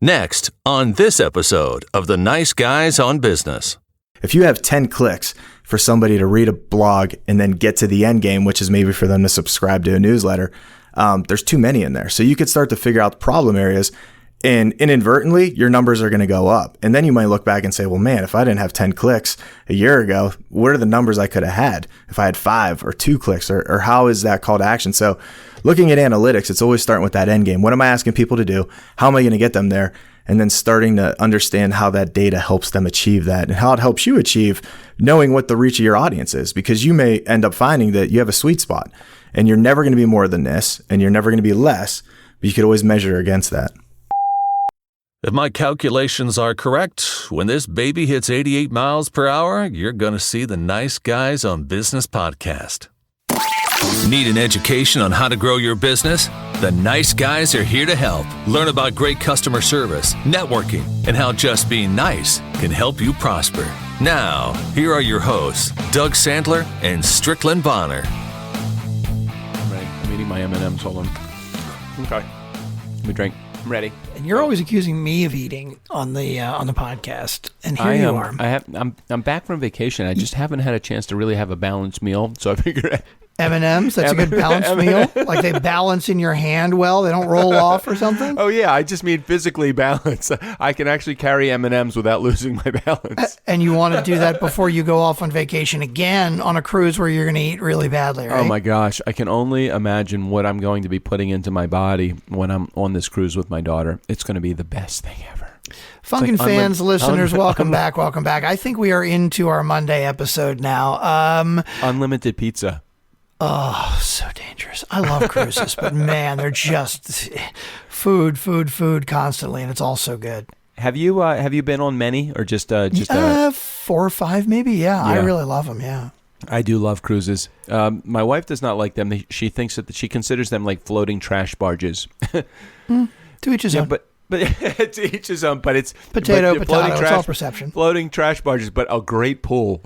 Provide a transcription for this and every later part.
Next, on this episode of The Nice Guys on Business. If you have 10 clicks for somebody to read a blog and then get to the end game, which is maybe for them to subscribe to a newsletter, there's too many in there. So you could start to figure out the problem areas, and inadvertently, your numbers are going to go up. And then you might look back and say, well, man, if I didn't have 10 clicks a year ago, what are the numbers I could have had if I had 5 or 2 clicks, or how is that call to action? So looking at analytics, it's always starting with that end game. What am I asking people to do? How am I going to get them there? And then starting to understand how that data helps them achieve that and how it helps you achieve knowing what the reach of your audience is, because you may end up finding that you have a sweet spot and you're never going to be more than this and you're never going to be less, but you could always measure against that. If my calculations are correct, when this baby hits 88 miles per hour, you're going to see the Nice Guys on Business podcast. Need an education on how to grow your business? The Nice Guys are here to help. Learn about great customer service, networking, and how just being nice can help you prosper. Now, here are your hosts, Doug Sandler and Strickland Bonner. I'm ready. I'm eating my M&Ms. Hold on. Okay. Let me drink. I'm ready. And you're always accusing me of eating on the podcast, and here you are. I'm back from vacation. I just haven't had a chance to really have a balanced meal, so I figured M&Ms, that's a good balanced meal? Like they balance in your hand well? They don't roll off or something? Oh, yeah. I just mean physically balanced. I can actually carry M&Ms without losing my balance. And you want to do that before you go off on vacation again on a cruise where you're going to eat really badly, right? Oh, my gosh. I can only imagine what I'm going to be putting into my body when I'm on this cruise with my daughter. It's going to be the best thing ever. Funkin' fans, listeners, welcome back. Welcome back. I think we are into our Monday episode now. Unlimited pizza. Oh, so dangerous. I love cruises, but man, they're just food constantly, and it's all so good. Have you been on many or just 4 or 5 maybe? Yeah, I really love them. Yeah. I do love cruises. My wife does not like them. She thinks that she considers them like floating trash barges. To each his own. But to each his own. But it's potato. It's all perception. Floating trash barges, but a great pool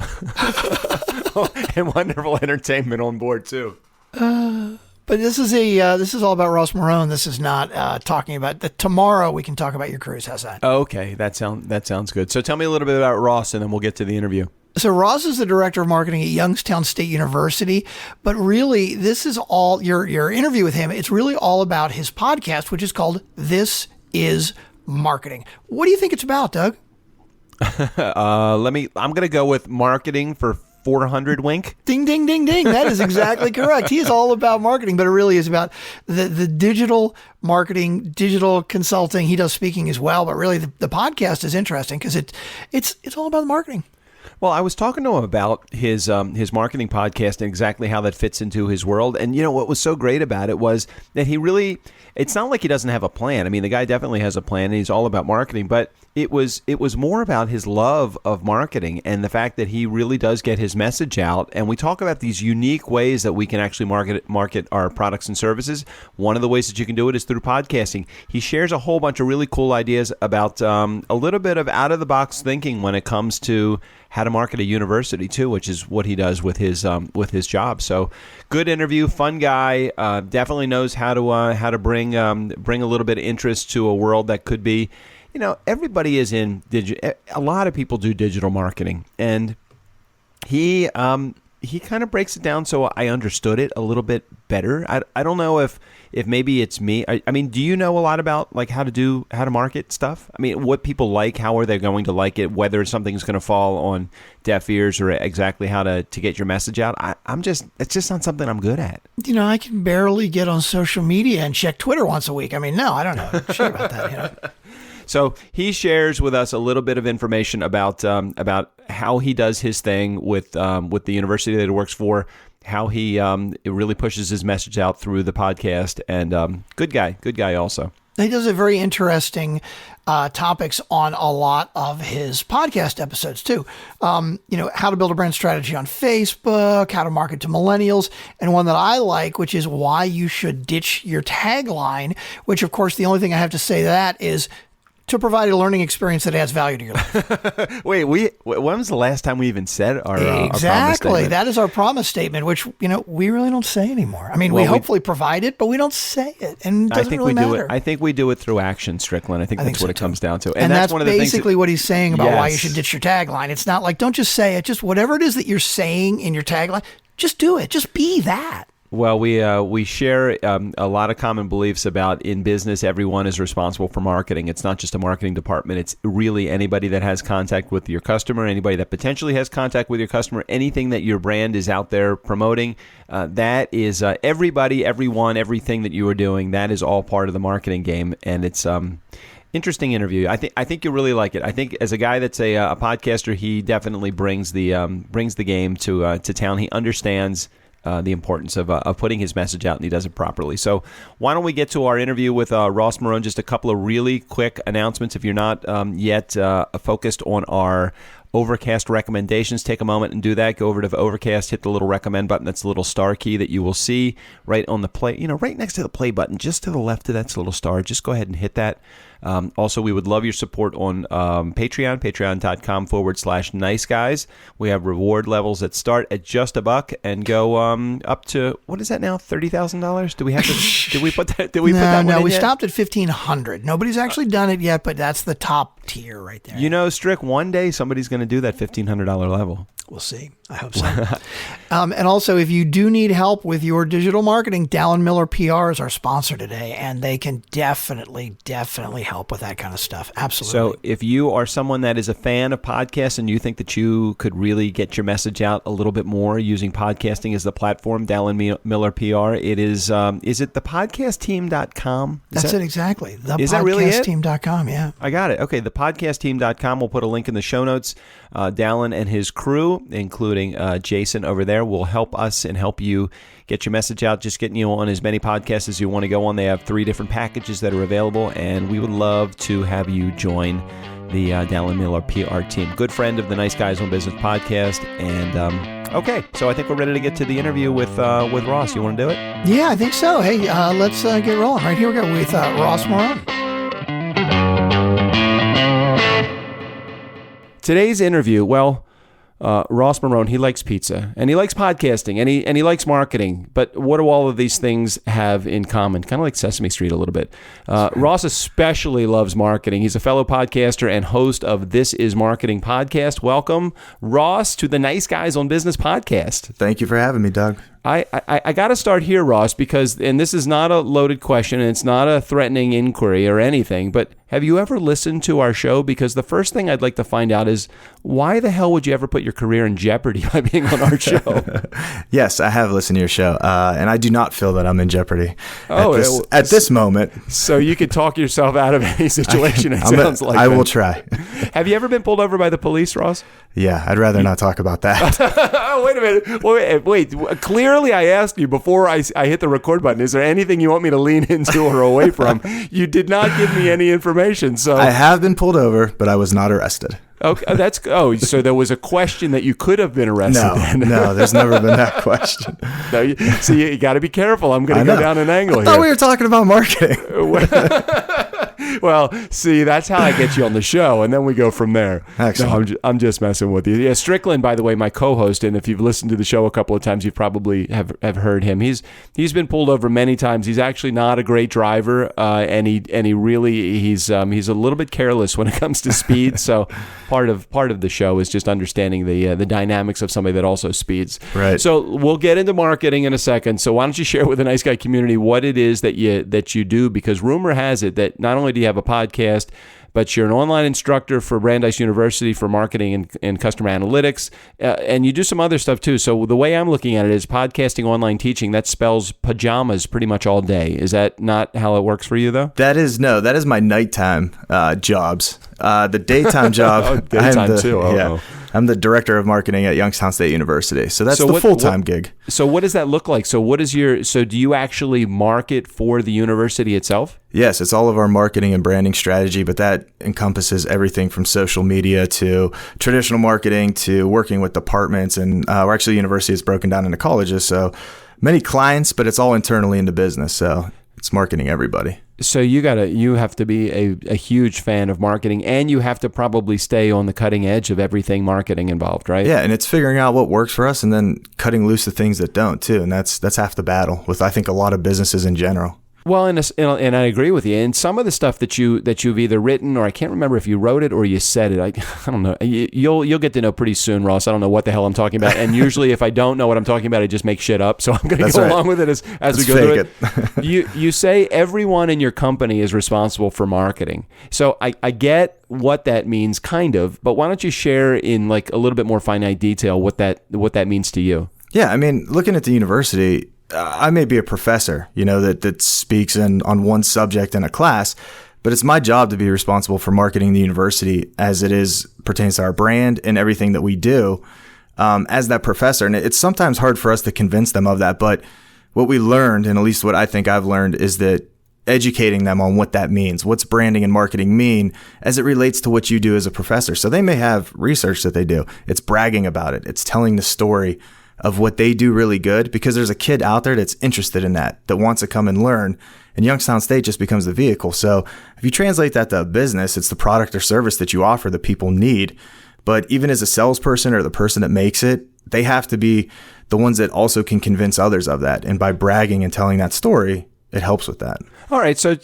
and wonderful entertainment on board too. But this is all about Ross Morrone. This is not talking about the tomorrow. We can talk about your cruise. How's that? Okay, that sounds good. So tell me a little bit about Ross, and then we'll get to the interview. So Ross is the director of marketing at Youngstown State University, but really this is all your interview with him. It's really all about his podcast, which is called This Is Marketing. What do you think it's about, Doug? I'm going to go with marketing for 400 wink. Ding, ding, ding, ding. That is exactly correct. He is all about marketing, but it really is about the digital marketing, digital consulting. He does speaking as well, but really the podcast is interesting because it's all about marketing. Well, I was talking to him about his marketing podcast and exactly how that fits into his world. And, what was so great about it was that it's not like he doesn't have a plan. I mean, the guy definitely has a plan and he's all about marketing, but it was more about his love of marketing and the fact that he really does get his message out. And we talk about these unique ways that we can actually market our products and services. One of the ways that you can do it is through podcasting. He shares a whole bunch of really cool ideas about a little bit of out-of-the-box thinking when it comes to how to market a university too, which is what he does with his job. So, good interview, fun guy. Definitely knows how to bring a little bit of interest to a world that could be, everybody is in digital. A lot of people do digital marketing, and he kind of breaks it down so I understood it a little bit better. I don't know if maybe it's me. I mean, do you know a lot about like how to market stuff? I mean, what people like, how are they going to like it, whether something's going to fall on deaf ears or exactly how to get your message out? It's just not something I'm good at. I can barely get on social media and check Twitter once a week. I mean, no, I don't know shit about that. So he shares with us a little bit of information about how he does his thing with the university that he works for, how he really pushes his message out through the podcast, and good guy also. He does a very interesting topics on a lot of his podcast episodes too. How to build a brand strategy on Facebook, how to market to millennials, and one that I like, which is why you should ditch your tagline, which of course the only thing I have to say to that is to provide a learning experience that adds value to your life. Wait, when was the last time we even said our promise Exactly. statement? That is our promise statement, which, we really don't say anymore. I mean, we hopefully provide it, but we don't say it. And it doesn't really matter. I think we do it through action, Strickland. I think that's what it comes down to. And that's one of the basically things what he's saying about why you Yes. should ditch your tagline. It's not like, don't just say it. Just whatever it is that you're saying in your tagline, just do it. Just be that. Well, we share a lot of common beliefs about in business, everyone is responsible for marketing. It's not just a marketing department. It's really anybody that has contact with your customer, anybody that potentially has contact with your customer, anything that your brand is out there promoting. That is everybody, everyone, everything that you are doing. That is all part of the marketing game, and it's interesting interview. I think you'll really like it. I think as a guy that's a podcaster, he definitely brings the game to town. He understands the importance of putting his message out, and he does it properly. So why don't we get to our interview with Ross Morrone? Just a couple of really quick announcements. If you're not yet focused on our Overcast recommendations, take a moment and do that. Go over to Overcast, hit the little recommend button. That's the little star key that you will see right on the play, right next to the play button, just to the left of that little star. Just go ahead and hit that. Also, we would love your support on Patreon, patreon.com/nice guys. We have reward levels that start at just $1 and go up to, what is that now, $30,000? Do we have to, did we put that one in we yet? stopped at $1,500. Nobody's actually done it yet, but that's the top tier right there. Strick, one day somebody's going to do that $1,500 level. We'll see. I hope so. And also, if you do need help with your digital marketing, Dallin Miller PR is our sponsor today, and they can definitely help with that kind of stuff. Absolutely. So if you are someone that is a fan of podcasts and you think that you could really get your message out a little bit more using podcasting as the platform, Dallin Miller PR, it is it thepodcastteam.com? That's it, exactly. Is that really it? Thepodcastteam.com, yeah. I got it. Okay, thepodcastteam.com. We'll put a link in the show notes. Dallin and his crew, including Jason over there, will help us and help you get your message out, just getting you on as many podcasts as you want to go on. They have 3 different packages that are available, and we would love to have you join the Dallin Miller PR team. Good friend of the Nice Guys on Business podcast. And okay, so I think we're ready to get to the interview with Ross. You want to do it? Yeah, I think so. Hey, let's get rolling. Right here we go with Ross Morrone. Today's interview, Ross Morrone, he likes pizza, and he likes podcasting, and he likes marketing. But what do all of these things have in common? Kind of like Sesame Street a little bit. Ross especially loves marketing. He's a fellow podcaster and host of This Is Marketing podcast. Welcome, Ross, to the Nice Guys on Business podcast. Thank you for having me, Doug. I got to start here, Ross, because, and this is not a loaded question, and it's not a threatening inquiry or anything, but have you ever listened to our show? Because the first thing I'd like to find out is, why the hell would you ever put your career in jeopardy by being on our show? Yes, I have listened to your show, and I do not feel that I'm in jeopardy at this moment. So you could talk yourself out of any situation, sounds like. I will try. Have you ever been pulled over by the police, Ross? Yeah, I'd rather not talk about that. Oh, wait a minute. Wait. Clearly, I asked you before I hit the record button, is there anything you want me to lean into or away from? You did not give me any information. So I have been pulled over, but I was not arrested. Okay, so there was a question that you could have been arrested. No, there's never been that question. No, you got to be careful. I'm going to go down an angle here. I thought we were talking about marketing. Well, see, that's how I get you on the show, and then we go from there. Excellent. No, I'm just messing with you. Yeah, Strickland, by the way, my co-host, and if you've listened to the show a couple of times, you probably have heard him. He's been pulled over many times. He's actually not a great driver, and he really he's a little bit careless when it comes to speed. So part of the show is just understanding the dynamics of somebody that also speeds. Right. So we'll get into marketing in a second. So why don't you share with the Nice Guy community what it is that you do? Because rumor has it that not only do you have a podcast, but you're an online instructor for Brandeis University for marketing and customer analytics, and you do some other stuff too. So the way I'm looking at it is podcasting, online teaching, that spells pajamas pretty much all day. Is that not how it works for you, though? That is my nighttime jobs. The daytime job, daytime too. Oh. I'm the director of marketing at Youngstown State University. So that's the full-time gig. So what does that look like? So do you actually market for the university itself? Yes, it's all of our marketing and branding strategy, but that encompasses everything from social media to traditional marketing to working with departments. And we're actually a university that's broken down into colleges. So many clients, but it's all internally into business. So it's marketing everybody. So you have to be a huge fan of marketing, and you have to probably stay on the cutting edge of everything marketing involved, right? Yeah, and it's figuring out what works for us and then cutting loose the things that don't too. And that's half the battle with, I think, a lot of businesses in general. Well, and I agree with you. And some of the stuff that you've either written, or I can't remember if you wrote it or you said it. I don't know. You'll get to know pretty soon, Ross. I don't know what the hell I'm talking about. And usually, if I don't know what I'm talking about, I just make shit up. So I'm going to go along with it as we go through it. You say everyone in your company is responsible for marketing. So I get what that means, kind of. But why don't you share in like a little bit more finite detail what that means to you? Yeah, I mean, looking at the university, I may be a professor, that speaks on one subject in a class, but it's my job to be responsible for marketing the university as it pertains to our brand and everything that we do as that professor. And it's sometimes hard for us to convince them of that. But what we learned, and at least what I think I've learned, is that educating them on what that means, what's branding and marketing mean as it relates to what you do as a professor. So they may have research that they do. It's bragging about it. It's telling the story of what they do really good, because there's a kid out there that's interested in that wants to come and learn, and Youngstown State just becomes the vehicle. So if you translate that to a business, it's the product or service that you offer that people need. But even as a salesperson or the person that makes it, they have to be the ones that also can convince others of that. And by bragging and telling that story, it helps with that. All right, so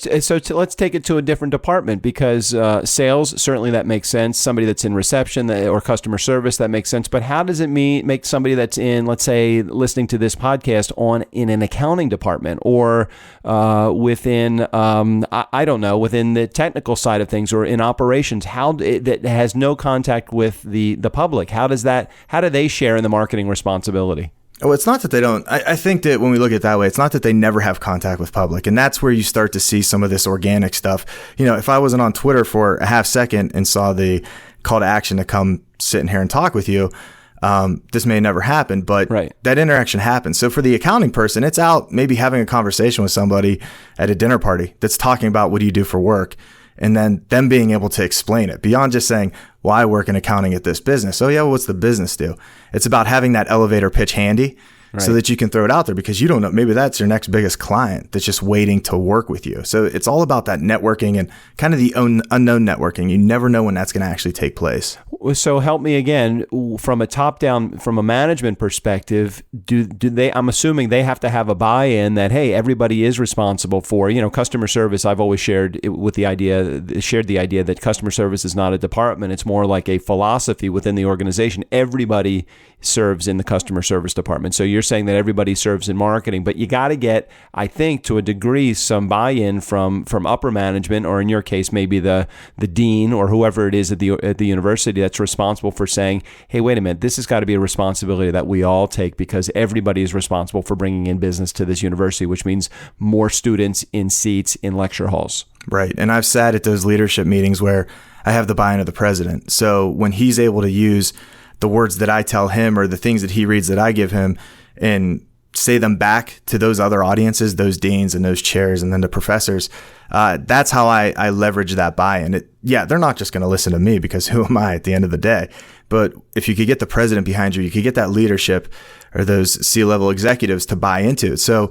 let's take it to a different department, because sales, certainly that makes sense. Somebody that's in reception or customer service, that makes sense. But how does it make somebody that's in, let's say, listening to this podcast in an accounting department, or within, I don't know, within the technical side of things, or in operations, that has no contact with the public? How do they share in the marketing responsibility? Well, it's not that they don't. I think that when we look at it that way, it's not that they never have contact with public. And that's where you start to see some of this organic stuff. If I wasn't on Twitter for a half second and saw the call to action to come sit in here and talk with you, this may never happen, but that interaction happens. So for the accounting person, it's out maybe having a conversation with somebody at a dinner party that's talking about what do you do for work, and then them being able to explain it beyond just saying, well, I work in accounting at this business. Oh yeah, well, what's the business do? It's about having that elevator pitch handy so that you can throw it out there, because you don't know, maybe that's your next biggest client that's just waiting to work with you. So it's all about that networking and kind of the unknown networking. You never know when that's going to actually take place. So help me again, from a top-down, from a management perspective, do they? I'm assuming they have to have a buy-in that, hey, everybody is responsible for, customer service. I've always shared the idea that customer service is not a department. It's more like a philosophy within the organization. Everybody serves in the customer service department. So you're saying that everybody serves in marketing, but you got to get, I think, to a degree, some buy-in from upper management, or in your case, maybe the dean or whoever it is at the university that's responsible for saying, hey, wait a minute, this has got to be a responsibility that we all take, because everybody is responsible for bringing in business to this university, which means more students in seats in lecture halls. Right. And I've sat at those leadership meetings where I have the buy-in of the president. So when he's able to use the words that I tell him or the things that he reads that I give him and say them back to those other audiences, those deans and those chairs, and then the professors, that's how I leverage that buy-in. They're not just going to listen to me, because who am I at the end of the day? But if you could get the president behind you, you could get that leadership or those C-level executives to buy into it. So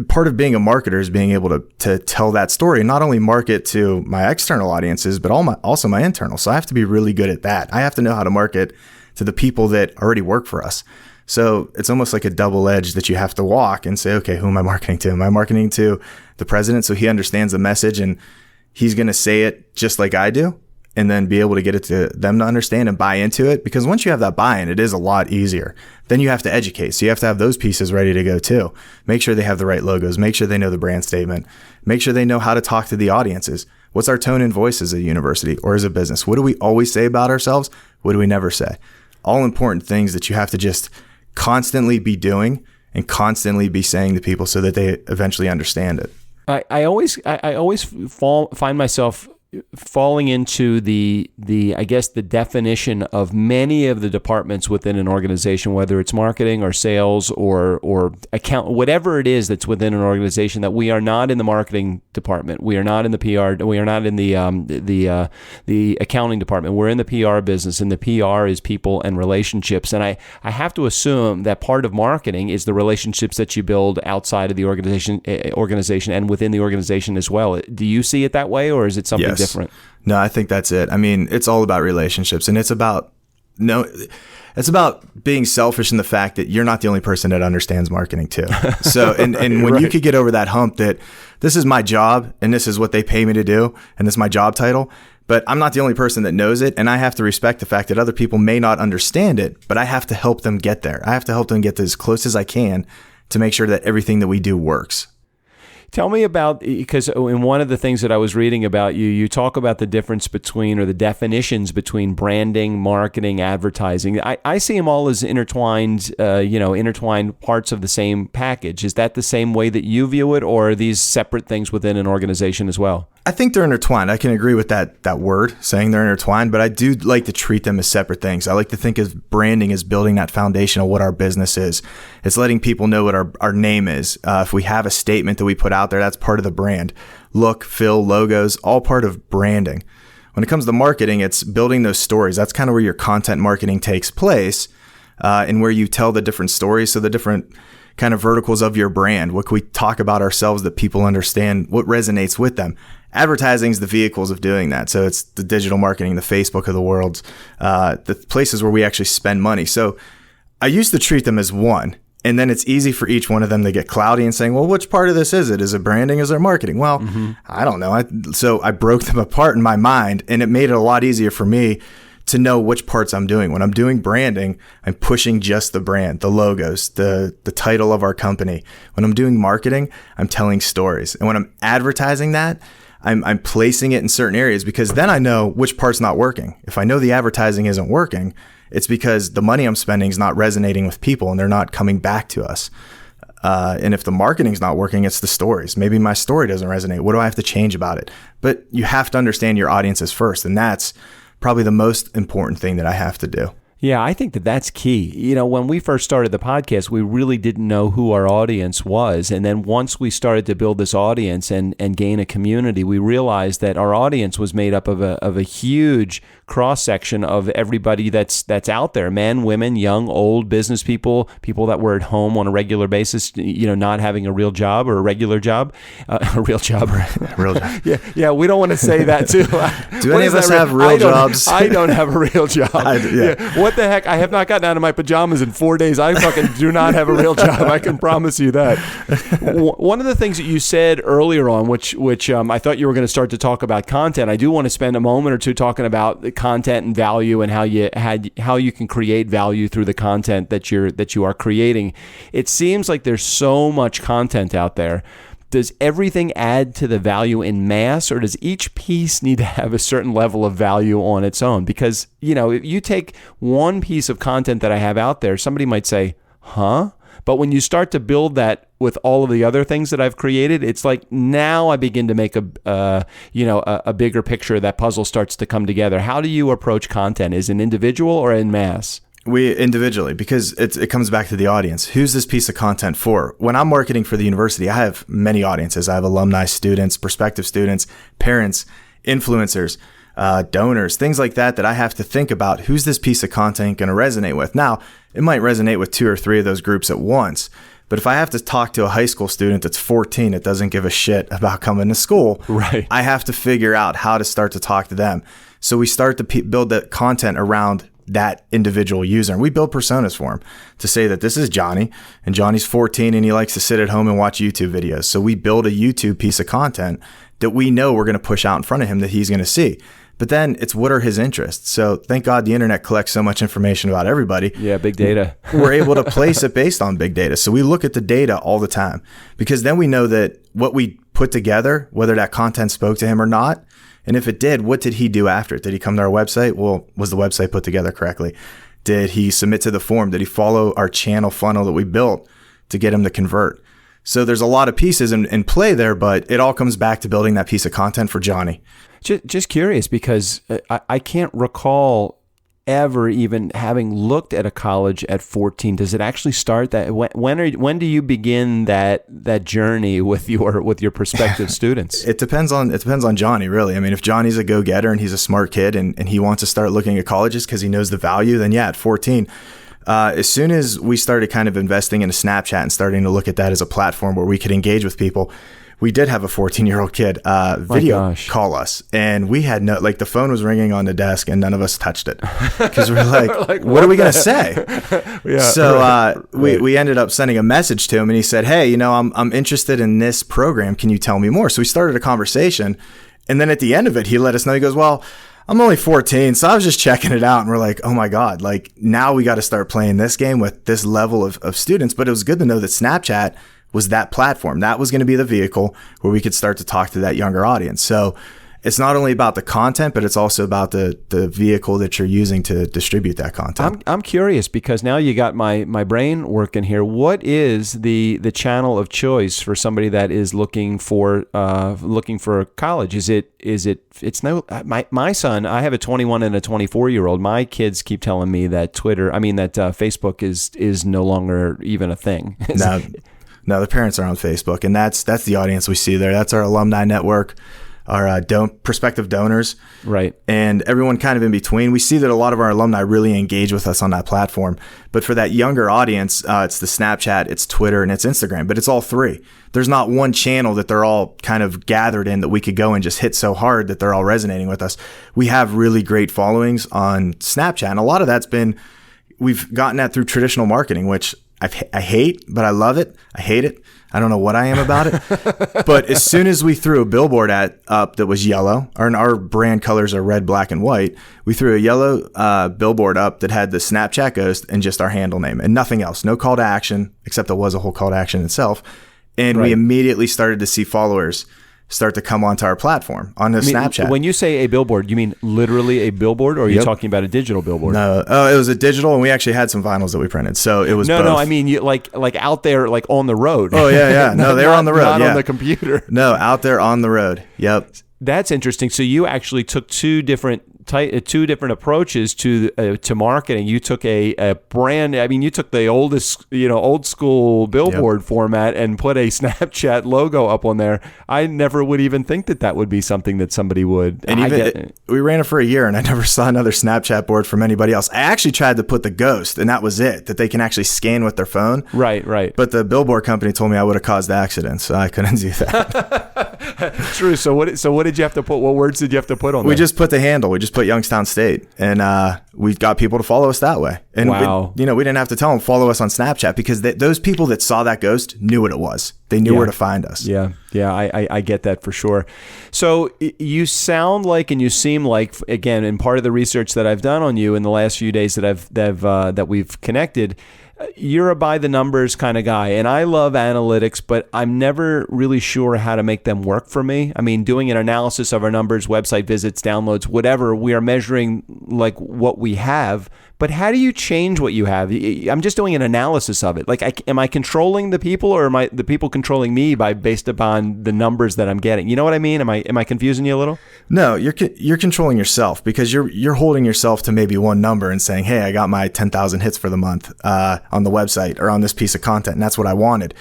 part of being a marketer is being able to tell that story, and not only market to my external audiences, but also my internal. So I have to be really good at that. I have to know how to market to the people that already work for us. So it's almost like a double edge that you have to walk and say, okay, who am I marketing to? Am I marketing to the president so he understands the message and he's going to say it just like I do, and then be able to get it to them to understand and buy into it? Because once you have that buy-in, it is a lot easier. Then you have to educate. So you have to have those pieces ready to go too. Make sure they have the right logos. Make sure they know the brand statement. Make sure they know how to talk to the audiences. What's our tone and voice as a university or as a business? What do we always say about ourselves? What do we never say? All important things that you have to just constantly be doing and constantly be saying to people so that they eventually understand it. I always find myself falling into the I guess the definition of many of the departments within an organization, whether it's marketing or sales or account, whatever it is that's within an organization, that we are not in the marketing department, we are not in the PR, we are not in the accounting department. We're in the PR business, and the PR is people and relationships. And I have to assume that part of marketing is the relationships that you build outside of the organization and within the organization as well. Do you see it that way, or is it something different? No, I think that's it. I mean, it's all about relationships, and it's about being selfish in the fact that you're not the only person that understands marketing too. So, and when Right. you could get over that hump that this is my job and this is what they pay me to do and this is my job title, but I'm not the only person that knows it, and I have to respect the fact that other people may not understand it, but I have to help them get there. I have to help them get as close as I can to make sure that everything that we do works. Tell me about, because in one of the things that I was reading about you, you talk about the difference between, or the definitions between branding, marketing, advertising. I see them all as intertwined, intertwined parts of the same package. Is that the same way that you view it, or are these separate things within an organization as well? I think they're intertwined. I can agree with that word, saying they're intertwined, but I do like to treat them as separate things. I like to think of branding as building that foundation of what our business is. It's letting people know what our name is. If we have a statement that we put out there, that's part of the brand. Look, feel, logos, all part of branding. When it comes to marketing, it's building those stories. That's kind of where your content marketing takes place, and where you tell the different stories. So the different kind of verticals of your brand. What can we talk about ourselves that people understand? What resonates with them? Advertising is the vehicles of doing that. So it's the digital marketing, the Facebook of the world, the places where we actually spend money. So I used to treat them as one. And then it's easy for each one of them to get cloudy and saying, well, which part of this is it? Is it branding? Is it marketing? Well, I don't know. So I broke them apart in my mind, and it made it a lot easier for me to know which parts I'm doing. When I'm doing branding, I'm pushing just the brand, the logos, the title of our company. When I'm doing marketing, I'm telling stories. And when I'm advertising that, I'm placing it in certain areas, because then I know which part's not working. If I know the advertising isn't working, it's because the money I'm spending is not resonating with people and they're not coming back to us. And if the marketing's not working, it's the stories. Maybe my story doesn't resonate. What do I have to change about it? But you have to understand your audiences first. And that's probably the most important thing that I have to do. Yeah, I think that that's key. You know, when we first started the podcast, we really didn't know who our audience was. And then once we started to build this audience and gain a community, we realized that our audience was made up of a huge cross-section of everybody that's out there: men, women, young, old, business people, people that were at home on a regular basis, you know, not having a real job or a regular job, a real job. Real job. Yeah, we don't want to say that too. Do any of us have real jobs? I don't have a real job. What the heck? I have not gotten out of my pajamas in 4 days. I fucking do not have a real job. I can promise you that. One of the things that you said earlier on, which I thought you were going to start to talk about content. I do want to spend a moment or two talking about the content and value, and how you can create value through the content that you are creating. It seems like there's so much content out there. Does everything add to the value in mass, or does each piece need to have a certain level of value on its own? Because, you know, if you take one piece of content that I have out there, somebody might say, huh? But when you start to build that with all of the other things that I've created, it's like now I begin to make a bigger picture. That puzzle starts to come together. How do you approach content? Is it individual or in mass? We individually, because it comes back to the audience. Who's this piece of content for? When I'm marketing for the university, I have many audiences. I have alumni, students, prospective students, parents, influencers, donors, things like that I have to think about. Who's this piece of content going to resonate with? Now, it might resonate with 2 or 3 of those groups at once. But if I have to talk to a high school student that's 14 that doesn't give a shit about coming to school, right, I have to figure out how to start to talk to them. So we start to build that content around that individual user. And we build personas for him to say that this is Johnny, and Johnny's 14 and he likes to sit at home and watch YouTube videos. So we build a YouTube piece of content that we know we're going to push out in front of him that he's going to see. But then it's, what are his interests? So thank God the internet collects so much information about everybody. Yeah, big data. We're able to place it based on big data. So we look at the data all the time, because then we know that what we put together, whether that content spoke to him or not, and if it did, what did he do after it? Did he come to our website? Well, was the website put together correctly? Did he submit to the form? Did he follow our channel funnel that we built to get him to convert? So there's a lot of pieces in play there, but it all comes back to building that piece of content for Johnny. Just curious, because I can't recall ever even having looked at a college at 14. Does it actually start that? When do you begin that journey with your prospective students? It depends on Johnny, really. I mean, if Johnny's a go-getter and he's a smart kid and he wants to start looking at colleges because he knows the value, then yeah, at 14. As soon as we started kind of investing in a Snapchat and starting to look at that as a platform where we could engage with people, we did have a 14-year-old kid video call us, and we had the phone was ringing on the desk and none of us touched it because we're like, what are we going to say? We ended up sending a message to him, and he said, hey, I'm interested in this program. Can you tell me more? So we started a conversation, and then at the end of it, he let us know, he goes, well, I'm only 14, so I was just checking it out. And we're like, oh my God, now we got to start playing this game with this level of students. But it was good to know that Snapchat was that platform. That was going to be the vehicle where we could start to talk to that younger audience. So it's not only about the content, but it's also about the vehicle that you're using to distribute that content. I'm curious, because now you got my brain working here. What is the channel of choice for somebody that is looking for college? It's my son, I have a 21 and a 24-year-old. My kids keep telling me that Facebook is no longer even a thing. No, the parents are on Facebook, and that's the audience we see there. That's our alumni network, our prospective donors, right, and everyone kind of in between. We see that a lot of our alumni really engage with us on that platform. But for that younger audience, it's the Snapchat, it's Twitter, and it's Instagram. But it's all three. There's not one channel that they're all kind of gathered in that we could go and just hit so hard that they're all resonating with us. We have really great followings on Snapchat, and a lot of that's we've gotten that through traditional marketing, which I hate, but I love it. I hate it. I don't know what I am about it. But as soon as we threw a billboard up that was yellow, our brand colors are red, black, and white, we threw a yellow billboard up that had the Snapchat Ghost and just our handle name and nothing else. No call to action, except there was a whole call to action itself. And we immediately started to see followers start to come onto our platform on the Snapchat. When you say a billboard, you mean literally a billboard, or are you talking about a digital billboard? No, it was a digital, and we actually had some vinyls that we printed. So it was both. No, I mean you like out there, like on the road. Oh yeah. No, they were on the road. Not on the computer. No, out there on the road. Yep. That's interesting. So you actually took two different approaches to marketing. You took a brand. I mean, you took the old school billboard format and put a Snapchat logo up on there. I never would even think that would be something that somebody would. And we ran it for a year, and I never saw another Snapchat board from anybody else. I actually tried to put the Ghost, and that was it. That they can actually scan with their phone. Right. But the billboard company told me I would have caused accidents, so I couldn't do that. True. So what did you have to put? What words did you have to put on there? We just put the handle. We just put Youngstown State, and we got people to follow us that way. And wow. we didn't have to tell them follow us on Snapchat, because those people that saw that Ghost knew what it was. They knew where to find us. Yeah, I get that for sure. So you sound like, and you seem like, again, in part of the research that I've done on you in the last few days that we've connected, you're a by the numbers kind of guy, and I love analytics, but I'm never really sure how to make them work for me. I mean, doing an analysis of our numbers, website visits, downloads, whatever, we are measuring like what we have, but how do you change what you have? I'm just doing an analysis of it. Like, am I controlling the people, or am I the people controlling me based upon the numbers that I'm getting? You know what I mean? Am I confusing you a little? No, you're controlling yourself, because you're holding yourself to maybe one number and saying, hey, I got my 10,000 hits for the month on the website or on this piece of content, and that's what I wanted.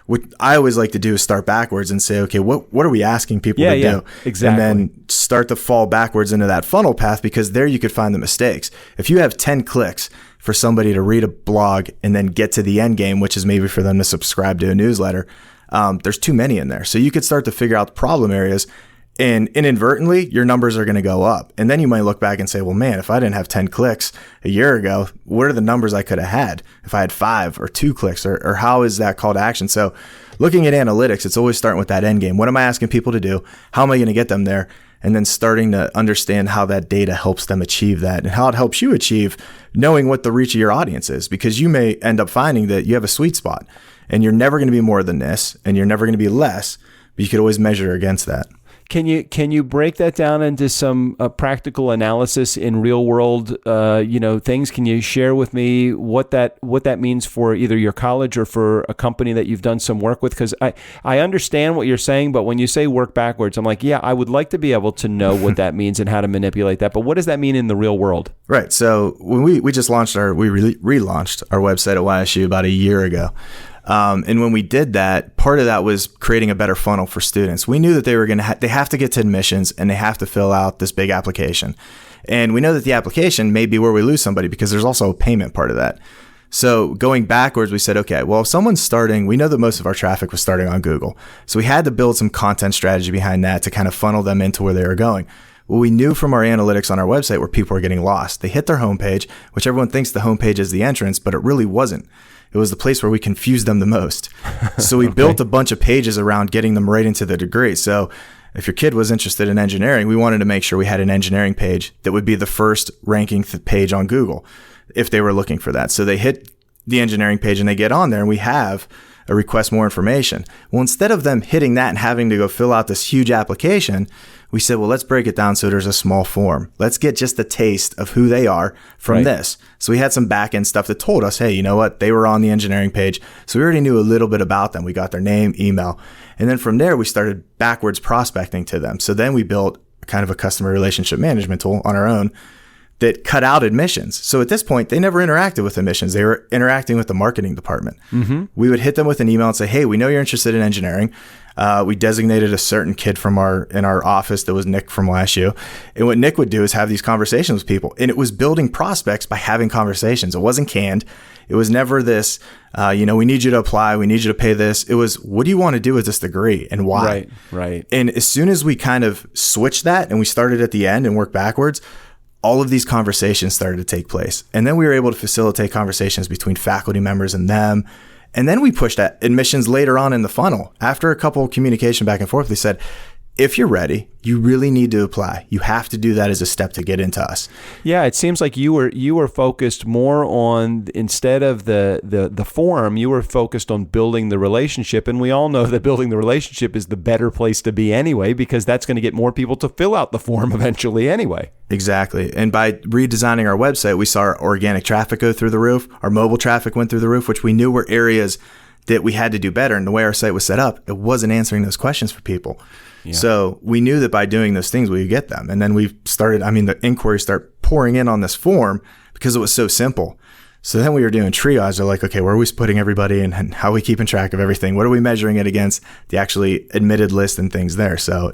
What I always like to do is start backwards and say, okay, what are we asking people to do? Exactly. And then start to fall backwards into that funnel path, because there you could find the mistakes. If you have 10 clicks for somebody to read a blog and then get to the end game, which is maybe for them to subscribe to a newsletter, there's too many in there. So you could start to figure out the problem areas, and inadvertently your numbers are going to go up. And then you might look back and say, well, man, if I didn't have 10 clicks a year ago, what are the numbers I could have had if I had 5 or 2 clicks, or how is that call to action? So looking at analytics, it's always starting with that end game. What am I asking people to do? How am I going to get them there? And then starting to understand how that data helps them achieve that, and how it helps you achieve knowing what the reach of your audience is, because you may end up finding that you have a sweet spot, and you're never going to be more than this, and you're never going to be less, but you could always measure against that. Can you break that down into some practical analysis in real world things? Can you share with me what that means for either your college or for a company that you've done some work with? Because I understand what you're saying, but when you say work backwards, I'm like, yeah, I would like to be able to know what that means and how to manipulate that. But what does that mean in the real world? Right. So when we just launched relaunched our website at YSU about a year ago. And when we did that, part of that was creating a better funnel for students. We knew that they were they have to get to admissions and they have to fill out this big application. And we know that the application may be where we lose somebody because there's also a payment part of that. So going backwards, we said, okay, well, if someone's starting, we know that most of our traffic was starting on Google. So we had to build some content strategy behind that to kind of funnel them into where they were going. Well, we knew from our analytics on our website where people were getting lost. They hit their homepage, which everyone thinks the homepage is the entrance, but it really wasn't. It was the place where we confused them the most. So we built a bunch of pages around getting them right into the degree. So if your kid was interested in engineering, we wanted to make sure we had an engineering page that would be the first ranking page on Google if they were looking for that. So they hit the engineering page and they get on there and we have a request more information. Well, instead of them hitting that and having to go fill out this huge application, we said, well, let's break it down so there's a small form. Let's get just a taste of who they are from this. So we had some back end stuff that told us, hey, you know what? They were on the engineering page. So we already knew a little bit about them. We got their name, email. And then from there, we started backwards prospecting to them. So then we built kind of a customer relationship management tool on our own that cut out admissions. So at this point, they never interacted with admissions. They were interacting with the marketing department. Mm-hmm. We would hit them with an email and say, hey, we know you're interested in engineering. We designated a certain kid in our office that was Nick from YSU. And what Nick would do is have these conversations with people. And it was building prospects by having conversations. It wasn't canned. It was never this, we need you to apply. We need you to pay this. It was, what do you want to do with this degree and why? Right. And as soon as we kind of switched that and we started at the end and worked backwards, all of these conversations started to take place. And then we were able to facilitate conversations between faculty members and them. And then we pushed at admissions later on in the funnel. After a couple of communication back and forth, they said, if you're ready, you really need to apply. You have to do that as a step to get into us. Yeah, it seems like you were focused more on, instead of the form, you were focused on building the relationship. And we all know that building the relationship is the better place to be anyway, because that's going to get more people to fill out the form eventually anyway. Exactly. And by redesigning our website, we saw our organic traffic go through the roof. Our mobile traffic went through the roof, which we knew were areas that we had to do better. And the way our site was set up, it wasn't answering those questions for people. Yeah. So we knew that by doing those things, we would get them. And then we started, the inquiries start pouring in on this form because it was so simple. So then we were doing triage. They're like, okay, where are we putting everybody and how are we keeping track of everything? What are we measuring it against the actually admitted list and things there? So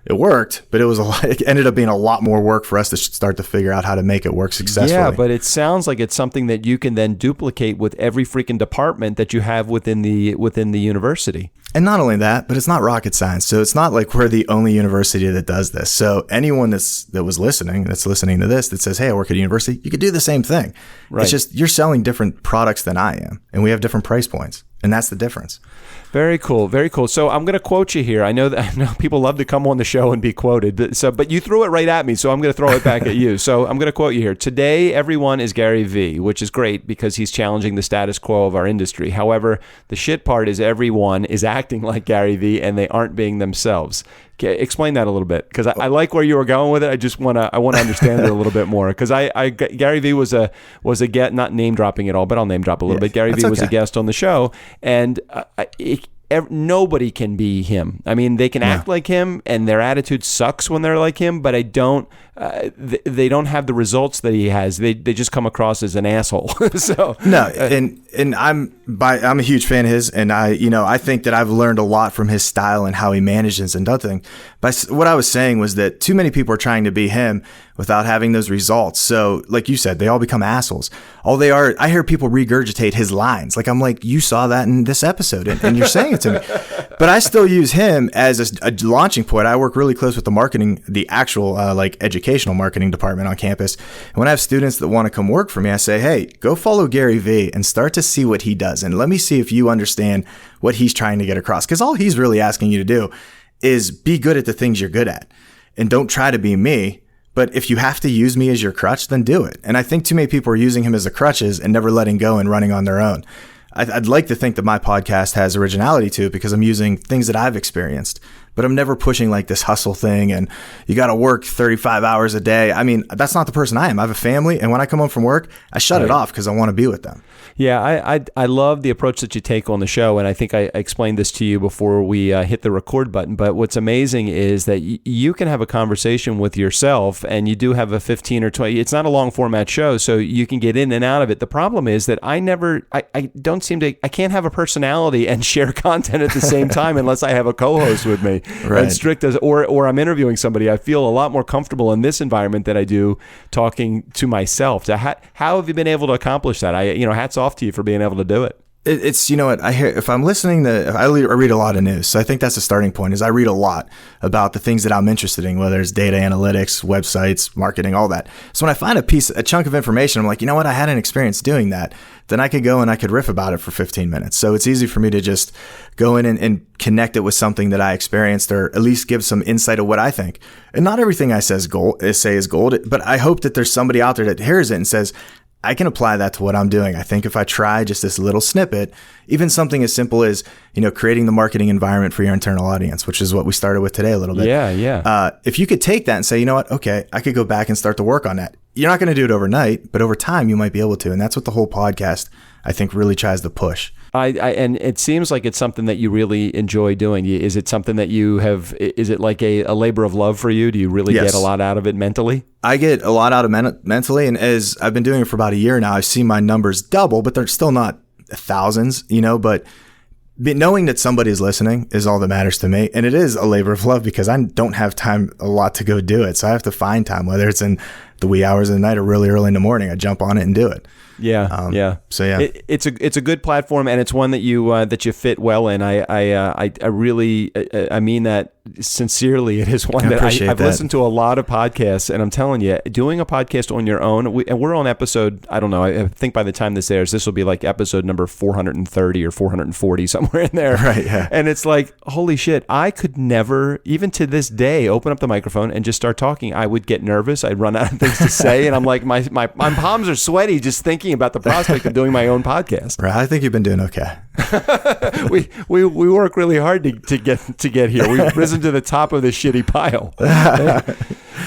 it worked, but it ended up being a lot more work for us to start to figure out how to make it work successfully. Yeah, but it sounds like it's something that you can then duplicate with every freaking department that you have within the university. And not only that, but it's not rocket science. So it's not like we're the only university that does this. So anyone that's listening to this that says, hey, I work at a university, you could do the same thing. Right. It's just you're selling different products than I am, and we have different price points. And that's the difference. Very cool. Very cool. So I'm going to quote you here. I know people love to come on the show and be quoted, but you threw it right at me, so I'm going to throw it back at you. So I'm going to quote you here. Today, everyone is Gary V, which is great because he's challenging the status quo of our industry. However, the shit part is everyone is acting like Gary V and they aren't being themselves. Okay, explain that a little bit, because I like where you were going with it. I want to understand it a little bit more, because Gary V was a guest, not name dropping at all, but I'll name drop a little bit. Gary V was a guest on the show, and nobody can be him. I mean, they can act like him, and their attitude sucks when they're like him, but they don't have the results that he has. They just come across as an asshole. So no, and I'm a huge fan of his, and I think that I've learned a lot from his style and how he manages and does things. But what I was saying was that too many people are trying to be him without having those results. So like you said, they all become assholes. All they are, I hear people regurgitate his lines. Like, I'm like, you saw that in this episode and you're saying it to me. But I still use him as a launching point. I work really close with the actual educational marketing department on campus. And when I have students that want to come work for me, I say, hey, go follow Gary V and start to see what he does. And let me see if you understand what he's trying to get across. Because all he's really asking you to do is be good at the things you're good at. And don't try to be me. But if you have to use me as your crutch, then do it. And I think too many people are using him as a crutches and never letting go and running on their own. I'd like to think that my podcast has originality to it because I'm using things that I've experienced. but I'm never pushing like this hustle thing and you got to work 35 hours a day. I mean, that's not the person I am. I have a family, and when I come home from work, I shut it off because I want to be with them. Yeah, I love the approach that you take on the show, and I think I explained this to you before we hit the record button, but what's amazing is that you can have a conversation with yourself, and you do have a 15 or 20, it's not a long format show, so you can get in and out of it. The problem is that I can't have a personality and share content at the same time unless I have a co-host with me. Right. And Strick does, or I'm interviewing somebody. I feel a lot more comfortable in this environment than I do talking to myself. So how have you been able to accomplish that? Hats off to you for being able to do it. It's, you know what, I hear, if I'm listening to, I read a lot of news. So I think that's the starting point, is I read a lot about the things that I'm interested in, whether it's data analytics, websites, marketing, all that. So when I find a chunk of information, I'm like, you know what, I had an experience doing that. Then I could go and I could riff about it for 15 minutes. So it's easy for me to just go in and connect it with something that I experienced, or at least give some insight of what I think. And not everything I say is gold, but I hope that there's somebody out there that hears it and says, I can apply that to what I'm doing. I think if I try just this little snippet, even something as simple as, creating the marketing environment for your internal audience, which is what we started with today a little bit. Yeah. If you could take that and say, you know what, okay, I could go back and start to work on that. You're not going to do it overnight, but over time you might be able to. And that's what the whole podcast, I think, really tries to push. And it seems like it's something that you really enjoy doing. Is it something that you have, is it like a labor of love for you? Do you really get a lot out of it mentally? I get a lot out of mentally. And as I've been doing it for about a year now, I've seen my numbers double, but they're still not thousands, but knowing that somebody is listening is all that matters to me. And it is a labor of love because I don't have time a lot to go do it. So I have to find time, whether it's in the wee hours of the night or really early in the morning. I jump on it and do it. Yeah. So yeah, it's a good platform, and it's one that you fit well in. I really mean that sincerely. It is one that I've listened to a lot of podcasts, and I'm telling you, doing a podcast on your own, and we're on episode, I don't know, I think by the time this airs, this will be like episode number 430 or 440, somewhere in there. Right. Yeah. And it's like, holy shit, I could never, even to this day, open up the microphone and just start talking. I would get nervous. I'd run out of things to say, and I'm like, my palms are sweaty just thinking about the prospect of doing my own podcast. Right. I think you've been doing okay. we work really hard to get here. We've risen to the top of this shitty pile.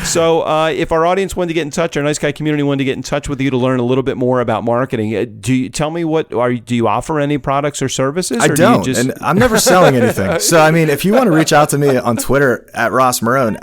So if our audience wanted to get in touch, our Nice Guy community wanted to get in touch with you to learn a little bit more about marketing, do you tell me do you offer any products or services? I don't, and I'm never selling anything. So I mean, if you want to reach out to me on Twitter at Ross Morrone,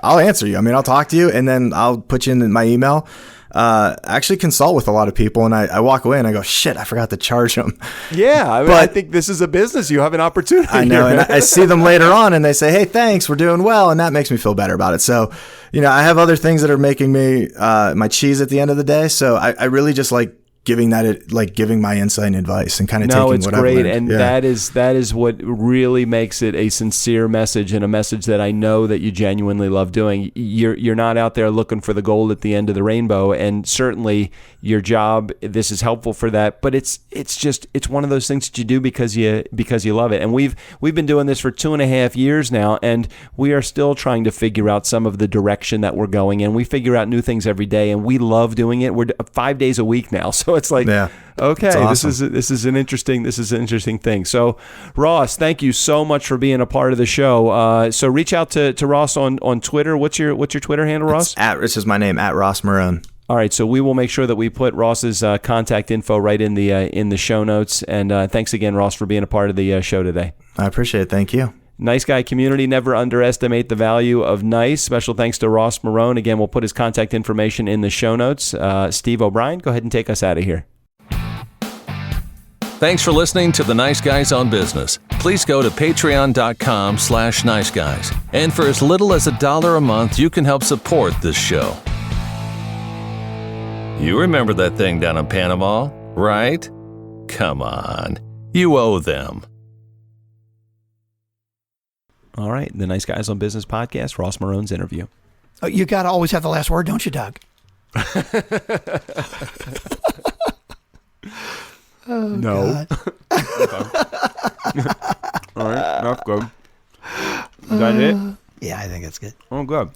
I'll answer you. I mean, I'll talk to you, and then I'll put you in my email. I actually consult with a lot of people, and I walk away and I go, shit, I forgot to charge them. Yeah, I think this is a business. You have an opportunity. I know, and I see them later on, and they say, hey, thanks, we're doing well, and that makes me feel better about it. So, I have other things that are making me my cheese at the end of the day. So I really just like giving my insight and advice and kind of taking what I've learned. No, it's great, and that is what really makes it a sincere message, and a message that I know that you genuinely love doing. You're not out there looking for the gold at the end of the rainbow, and certainly your job, this is helpful for that. But it's one of those things that you do because you love it. And we've been doing this for 2.5 years now, and we are still trying to figure out some of the direction that we're going in. We figure out new things every day, and we love doing it. We're 5 days a week now, so it's like, okay, awesome. This is an interesting thing. So, Ross, thank you so much for being a part of the show. So reach out to Ross on Twitter. What's your Twitter handle, Ross? This is my name, at Ross Morrone. All right, so we will make sure that we put Ross's contact info right in the show notes. And thanks again, Ross, for being a part of the show today. I appreciate it. Thank you. Nice Guy community, never underestimate the value of nice. Special thanks to Ross Morrone. Again, we'll put his contact information in the show notes. Steve O'Brien, go ahead and take us out of here. Thanks for listening to the Nice Guys on Business. Please go to patreon.com/niceguys. And for as little as $1 a month, you can help support this show. You remember that thing down in Panama, right? Come on. You owe them. All right, the Nice Guys on Business podcast, Ross Morrone's interview. Oh, you got to always have the last word, don't you, Doug? No. All right, that's good. Is that it? Yeah, I think it's good. Oh, good.